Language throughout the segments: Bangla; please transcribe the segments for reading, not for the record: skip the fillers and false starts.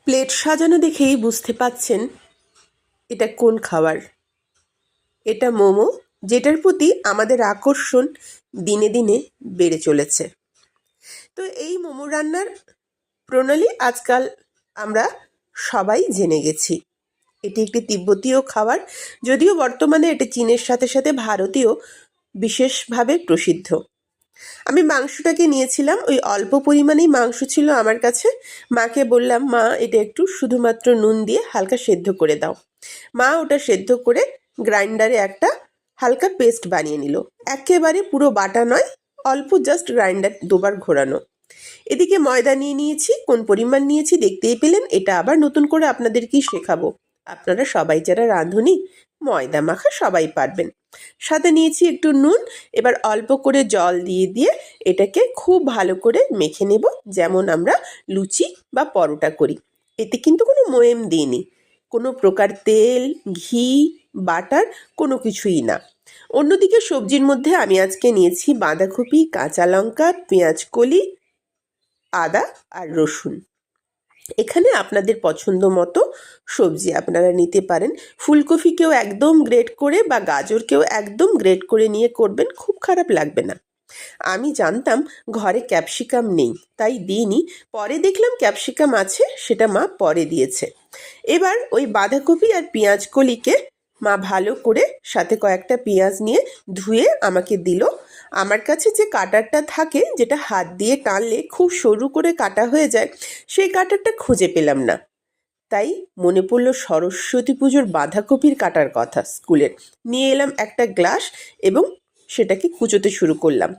প্লেট সাজানো দেখেই বুঝতে পাচ্ছেন এটা কোন খাবার। এটা মোমো, যেটার প্রতি আমাদের আকর্ষণ দিনে দিনে বেড়ে চলেছে। তো এই মোমো রান্নার প্রণালী আজকাল আমরা সবাই জেনে গেছি। এটি একটি তিব্বতীয় খাবার, যদিও বর্তমানে এটি চীনের সাথে সাথে ভারতীয় বিশেষভাবে প্রসিদ্ধ। আমি মাংসটাকে নিয়েছিলাম, ওই অল্প পরিমাণেই মাংস ছিল আমার কাছে। মাকে বললাম, মা এটা একটু শুধুমাত্র নুন দিয়ে হালকা সেদ্ধ করে দাও। মা ওটা সেদ্ধ করে গ্রাইন্ডারে একটা হালকা পেস্ট বানিয়ে নিল। একেবারে পুরো বাটা নয়, অল্প জাস্ট গ্রাইন্ডার দুবার ঘোরানো। এদিকে ময়দা নিয়ে নিয়েছি, কোন পরিমাণ নিয়েছি দেখতেই পেলেন। এটা আবার নতুন করে আপনাদেরকেই শেখাবো। আপনারা সবাই যারা রাঁধুনি, ময়দা মাখা সবাই পারবেন। সাথে নিয়েছি একটু নুন। এবার অল্প করে জল দিয়ে দিয়ে এটাকে খুব ভালো করে মেখে নেব, যেমন আমরা লুচি বা পরোটা করি। এতে কিন্তু কোনো ময়েম দিইনি, কোনো প্রকার তেল, ঘি, বাটার কোনো কিছুই না। অন্যদিকে সবজির মধ্যে আমি আজকে নিয়েছি বাঁধাকপি, কাঁচা লঙ্কা, পেঁয়াজ কলি, আদা আর রসুন। এখানে আপনাদের পছন্দ মতো সবজি আপনারা নিতে পারেন। ফুলকপিকেও একদম গ্রেট করে বা গাজরকেও একদম গ্রেট করে নিয়ে করবেন, খুব খারাপ লাগবে না। আমি জানতাম ঘরে ক্যাপসিকাম নেই, তাই দিইনি। পরে দেখলাম ক্যাপসিকাম আছে, সেটা মা পরে দিয়েছে। এবার ওই বাঁধাকপি আর পেঁয়াজ কলিকে মা ভালো করে, সাথে কয়েকটা পেঁয়াজ নিয়ে ধুয়ে আমাকে দিল। আমার কাছে যে কাটারটা থাকে, যেটা হাত দিয়ে টানলে খুব সরু করে কাটা হয়ে যায়, সেই কাটারটা খুঁজে পেলাম না। তাই মনে পড়লো সরস্বতী পুজোর বাঁধাকপির কাটার কথা স্কুলের। নিয়ে এলাম একটা গ্লাস এবং সেটাকে কুচোতে শুরু করলাম।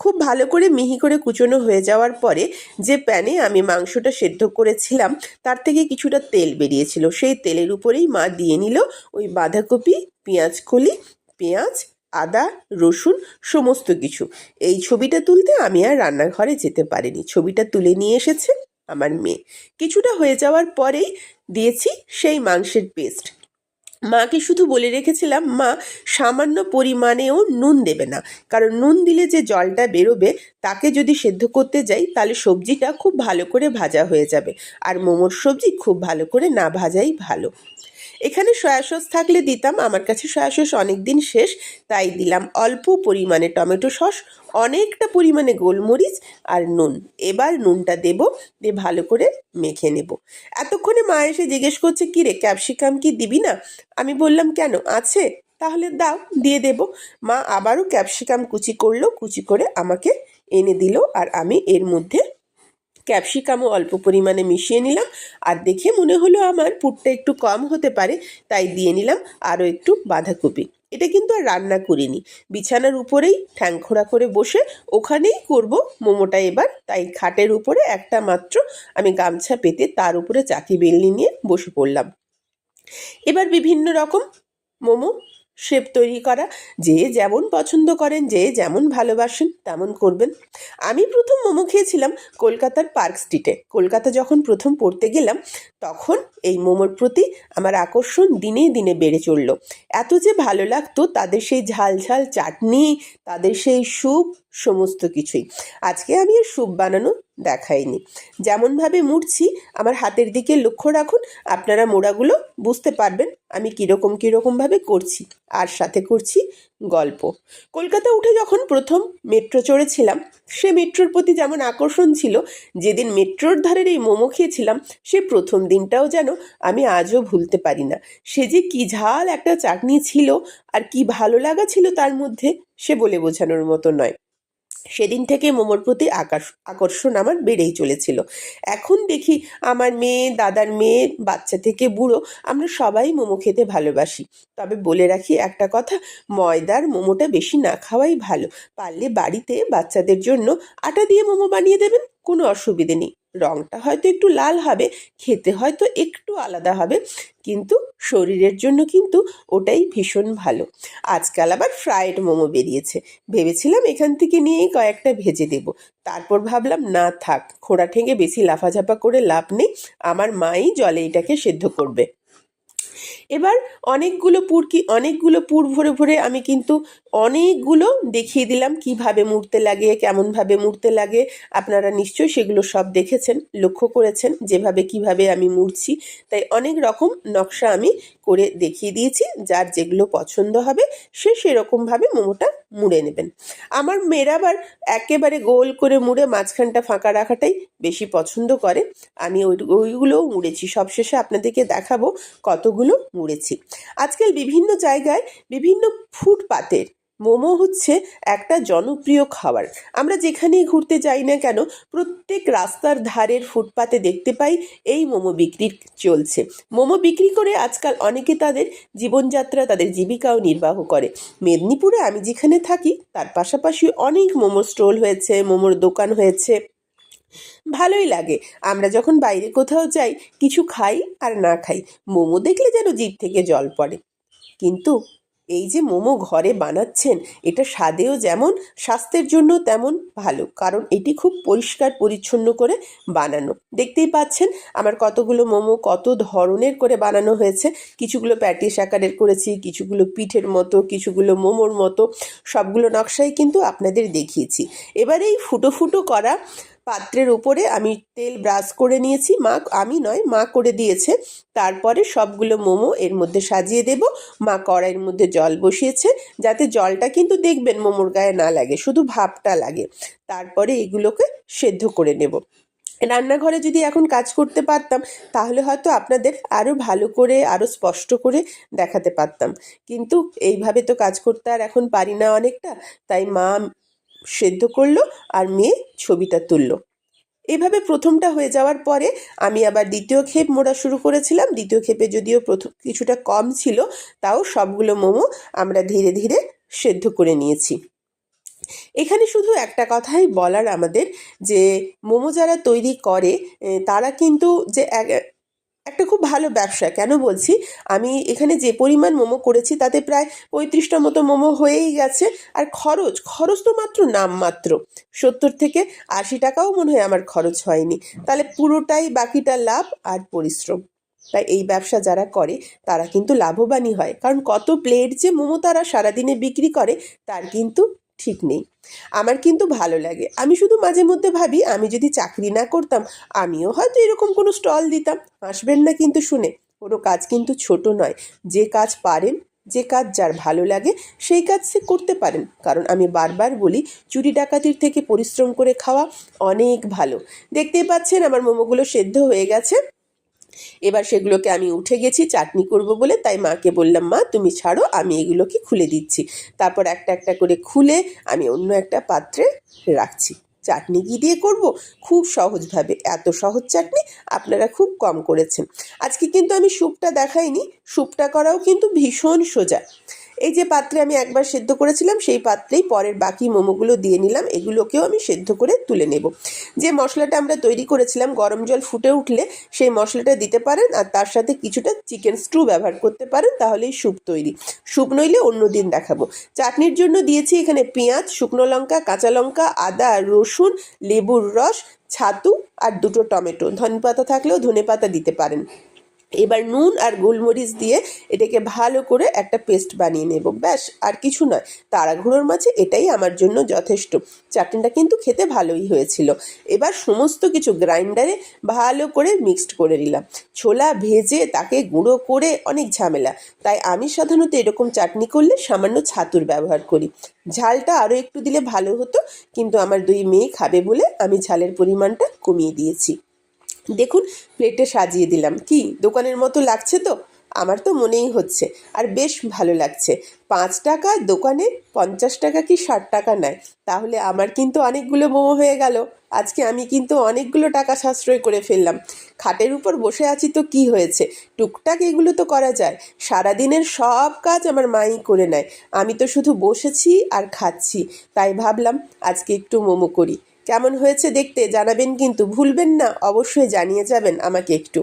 খুব ভালো করে মিহি করে কুচোনো হয়ে যাওয়ার পরে যে প্যানে আমি মাংসটা সেদ্ধ করেছিলাম, তার থেকে কিছুটা তেল বেরিয়েছিল। সেই তেলের উপরেই মা দিয়ে নিল ওই বাঁধাকপি, পেঁয়াজ কলি, পেঁয়াজ, আদা, রসুন, সমস্ত কিছু। এই ছবিটা তুলতে আমি আর রান্নাঘরে যেতে পারিনি। ছবিটা তুলে নিয়ে এসেছে আমার মেয়ে। কিছুটা হয়ে যাওয়ার পরেই দিয়েছি সেই মাংসের পেস্ট। মাকে শুধু বলে রেখেছিলাম, মা সামান্য পরিমাণেও নুন দেবে না, কারণ নুন দিলে যে জলটা বেরোবে, তাকে যদি সেদ্ধ করতে যাই তাহলে সবজিটা খুব ভালো করে ভাজা হয়ে যাবে, আর মোমোর সবজি খুব ভালো করে না ভাজাই ভালো। এখানে সয়া সস থাকলে দিতাম, আমার কাছে সয়া সস অনেক দিন শেষ, তাই দিলাম অল্প পরিমাণে টমেটো সস, অনেকটা পরিমাণে গোলমরিচ আর নুন। এবার নুনটা দেব, দিয়ে ভালো করে মেখে নেব। এতক্ষণে মা এসে জিজ্ঞেস করছে, কি রে ক্যাপসিকাম কি দিবি না? আমি বললাম, কেন, আছে, তাহলে দাও, দিয়ে দেব। মা আবারও ক্যাপসিকাম কুচি করলো, কুচি করে আমাকে এনে দিল, আর আমি এর মধ্যে ক্যাপসিকামও অল্প পরিমাণে মিশিয়ে নিলাম। আর দেখে মনে হলো আমার পুরটা একটু কম হতে পারে, তাই দিয়ে নিলাম আরও একটু বাঁধাকপি। এটা কিন্তু আর রান্না করিনি, বিছানার উপরেই ঠ্যাংখোড়া করে বসে ওখানেই করব মোমোটা এবার। তাই খাটের উপরে একটা মাত্র আমি গামছা পেতে তার উপরে চাকি বেলনি নিয়ে বসে পড়লাম। এবার বিভিন্ন রকম মোমো শেপ তৈরি করা, যে যেমন পছন্দ করেন, যে যেমন ভালোবাসেন তেমন করবেন। আমি প্রথম মোমো খেয়েছিলাম কলকাতার পার্ক স্ট্রিটে। কলকাতা যখন প্রথম পড়তে গেলাম, তখন এই মোমোর প্রতি আমার আকর্ষণ দিনে দিনে বেড়ে চলল। এত যে ভালো লাগতো তাদের সেই ঝাল ঝাল চাটনি, তাদের সেই স্যুপ, সমস্ত কিছুই। আজকে আমি আর স্যুপ বানানো দেখাইনি। যেমনভাবে মুড়ছি, আমার হাতের দিকে লক্ষ্য রাখুন, আপনারা মোড়াগুলো বুঝতে পারবেন আমি কীরকমভাবে করছি। আর সাথে করছি গল্প। কলকাতা উঠে যখন প্রথম মেট্রো চড়েছিলাম, সে মেট্রোর প্রতি যেমন আকর্ষণ ছিল, যেদিন মেট্রোর ধারের এই মোমো খেয়েছিলাম, সে প্রথম দিনটাও যেন আমি আজও ভুলতে পারি না। সে যে কি ঝাল একটা চাটনি ছিল, আর কি ভালো লাগা ছিল তার মধ্যে, সে বলে বোঝানোর মতো নয়। সেদিন থেকে মোমোর প্রতি আকর্ষণ আমার বেড়েই চলেছিল। এখন দেখি আমার মেয়ে, দাদার মেয়ে, বাচ্চা থেকে বুড়ো, আমরা সবাই মোমো খেতে ভালোবাসি। তবে বলে রাখি একটা কথা, ময়দার মোমোটা বেশি না খাওয়াই ভালো। পারলে বাড়িতে বাচ্চাদের জন্য আটা দিয়ে মোমো বানিয়ে দেবেন, কোনো অসুবিধে নেই। রঙটা হয়তো একটু লাল হবে, খেতে হয়তো একটু আলাদা হবে, কিন্তু শরীরের জন্য কিন্তু ওটাই ভীষণ ভালো। আজকাল আবার ফ্রায়েড মোমো বেরিয়েছে, ভেবেছিলাম এখান থেকে নিয়েই কয়েকটা ভেজে দেব। তারপর ভাবলাম, না থাক, খোঁড়া ঠেঙে বেশি লাফাঝাপা করে লাভ নেই, আমার মাই জলে এটাকে সেদ্ধ করবে। এবার অনেকগুলো পুর ভরে ভরে আমি কিন্তু অনেকগুলো দেখিয়ে দিলাম কিভাবে মুড়তে লাগে, কেমনভাবে মুড়তে লাগে। আপনারা নিশ্চয়ই সেগুলো সব দেখেছেন, লক্ষ্য করেছেন যেভাবে কিভাবে আমি মুড়ছি। তাই অনেক রকম নকশা আমি করে দেখিয়ে দিয়েছি। যার যেগুলো পছন্দ হবে সে সেরকমভাবে মোমোটা মুড়ে নেবেন। আমার মেয়েরা আবার একেবারে গোল করে মুড়ে মাঝখানটা ফাঁকা রাখাটাই বেশি পছন্দ করে। আমি ওইগুলোও মুড়েছি, সবশেষে আপনাদেরকে দেখাবো কতগুলো মুড়েছি। আজকাল বিভিন্ন জায়গায় বিভিন্ন ফুটপাতের মোমো হচ্ছে একটা জনপ্রিয় খাবার। আমরা যেখানেই ঘুরতে যাই না কেন প্রত্যেক রাস্তার ধারের ফুটপাতে দেখতে পাই এই মোমো বিক্রি চলছে। মোমো বিক্রি করে আজকাল অনেকে তাদের জীবনযাত্রা, তাদের জীবিকাও নির্বাহ করে। মেদিনীপুরে আমি যেখানে থাকি তার পাশাপাশি অনেক মোমো স্টল হয়েছে, মোমোর দোকান হয়েছে। ভালোই লাগে। আমরা যখন বাইরে কোথাও যাই, কিছু খাই আর না খাই, মোমো দেখলে যেন জিভ থেকে জল পড়ে। কিন্তু এই যে মোমো ঘরে বানাচ্ছেন, এটা স্বাদেও যেমন, স্বাস্থ্যের জন্য তেমন ভালো, কারণ এটি খুব পরিষ্কার পরিচ্ছন্ন করে বানানো। দেখতেই পাচ্ছেন আমার কতগুলো মোমো কত ধরনের করে বানানো হয়েছে। কিছুগুলো প্যাটিস আকারের করেছি, কিছুগুলো পিঠের মতো, কিছুগুলো মোমোর মতো। সবগুলো নকশাই কিন্তু আপনাদের দেখিয়েছি। এবার এই ফুটো ফুটো করা পাত্রের উপরে আমি তেল ব্রাশ করে নিয়েছি, আমি নয়, মা করে দিয়েছে। তারপরে সবগুলো মোমো এর মধ্যে সাজিয়ে দেব। মা কড়াইয়ের মধ্যে জল বসিয়েছে, যাতে জলটা কিন্তু দেখবেন মোমোর গায়ে না লাগে, শুধু ভাপটা লাগে। তারপরে এগুলোকে সেদ্ধ করে নেব। রান্নাঘরে যদি এখন কাজ করতে পারতাম তাহলে হয়তো আপনাদের আরও ভালো করে, আরও স্পষ্ট করে দেখাতে পারতাম, কিন্তু এইভাবে তো কাজ করতে আর এখন পারি না অনেকটা। তাই মা সেদ্ধ করলো আর মেয়ে ছবিটা তুললো। এভাবে প্রথমটা হয়ে যাওয়ার পরে আমি আবার দ্বিতীয় ক্ষেপ মোড়া শুরু করেছিলাম। দ্বিতীয় ক্ষেপে যদিও প্রথম কিছুটা কম ছিল, তাও সবগুলো মোমো আমরা ধীরে ধীরে সেদ্ধ করে নিয়েছি। এখানে শুধু একটা কথাই বলার আমাদের, যে মোমো যারা তৈরি করে তারা কিন্তু যে একটা খুব ভালো ব্যবসা। কেন বলছি, আমি এখানে যে পরিমাণ মোমো করেছি তাতে প্রায় 35টা মতো মোমো হয়েই গেছে। আর খরচ তো মাত্র নামমাত্র, 70 থেকে 80 টাকাও মনে হয় আমার খরচ হয়নি। তাহলে পুরোটাই বাকিটা লাভ আর পরিশ্রম। তাই এই ব্যবসা যারা করে তারা কিন্তু লাভবানই হয়, কারণ কত প্লেট যে মোমো তারা সারাদিনে বিক্রি করে তার কিন্তু ঠিক নেই। আমার কিন্তু ভালো লাগে। আমি শুধু মাঝে মধ্যে ভাবি, আমি যদি চাকরি না করতাম আমিও হয়তো এরকম কোনো স্টল দিতাম। হাসবেন না কিন্তু শুনে, কোনো কাজ কিন্তু ছোট নয়। যে কাজ পারেন, যে কাজ যার ভালো লাগে সেই কাজ সে করতে পারেন। কারণ আমি বারবার বলি, চুরি ডাকাতির থেকে পরিশ্রম করে খাওয়া অনেক ভালো। দেখতেই পাচ্ছেন আমার মোমোগুলো সেদ্ধ হয়ে গেছে। এবার সেগুলোকে আমি উঠে গেছি চাটনি করব বলে, তাই মাকে বললাম, মা তুমি ছাড়ো, আমি এগুলোকে খুলে দিচ্ছি। তারপর একটা একটা করে খুলে আমি অন্য একটা পাত্রে রাখছি। চাটনি কী দিয়ে করব? খুব সহজভাবে। এত সহজ চাটনি আপনারা খুব কম করেছেন। আজকে কিন্তু আমি স্যুপটা দেখাইনি, স্যুপটা করাও কিন্তু ভীষণ সোজা। এই যে পাত্রে আমি একবার সেদ্ধ করেছিলাম সেই পাত্রেই পরের বাকি মোমোগুলো দিয়ে নিলাম। এগুলোকেও আমি সেদ্ধ করে তুলে নেব। যে মশলাটা আমরা তৈরি করেছিলাম, গরম জল ফুটে উঠলে সেই মশলাটা দিতে পারেন, আর তার সাথে কিছুটা চিকেন স্টু ব্যবহার করতে পারেন, তাহলেই স্যুপ তৈরি। স্যুপ নইলে অন্য দিন দেখাবো। চাটনির জন্য দিয়েছি এখানে পেঁয়াজ, শুকনো লঙ্কা, কাঁচা লঙ্কা, আদা, রসুন, লেবুর রস, ছাতু আর 2টো টমেটো। ধনেপাতা থাকলেও ধনেপাতা দিতে পারেন। এবার নুন আর গোলমরিচ দিয়ে এটাকে ভালো করে একটা পেস্ট বানিয়ে নেব, ব্যাস আর কিছু নয়। তাড়াহুড়োর মাঝে এটাই আমার জন্য যথেষ্ট। চাটনিটা কিন্তু খেতে ভালোই হয়েছিল। এবার সমস্ত কিছু গ্রাইন্ডারে ভালো করে মিক্সড করে নিলাম। ছোলা ভেজে তাকে গুঁড়ো করে অনেক ঝামেলা, তাই আমি সাধারণত এরকম চাটনি করলে সামান্য ছাতুর ব্যবহার করি। ঝালটা আরও একটু দিলে ভালো হতো, কিন্তু আমার 2 মেয়ে খাবে বলে আমি ঝালের পরিমাণটা কমিয়ে দিয়েছি। দেখুন প্লেটে সাজিয়ে দিলাম, কি দোকানের মতো লাগছে তো? আমার তো মনেই হচ্ছে, আর বেশ ভালো লাগছে। 5 টাকায় দোকানে 50 টাকা কি 60 টাকা নেয়, তাহলে আমার কিন্তু অনেকগুলো মোমো হয়ে গেল। আজকে আমি কিন্তু অনেকগুলো টাকা সাশ্রয় করে ফেললাম। খাটের উপর বসে আছি তো কি হয়েছে, টুকটাক এগুলো তো করা যায়। সারাদিনের সব কাজ আমার মাই করে নেয়, আমি তো শুধু বসেছি আর খাচ্ছি। তাই ভাবলাম আজকে একটু মোমো করি। কেমন হয়েছে দেখতে জানাবেন, কিন্তু ভুলবেন না, অবশ্যই জানিয়ে যাবেন আমাকে একটু।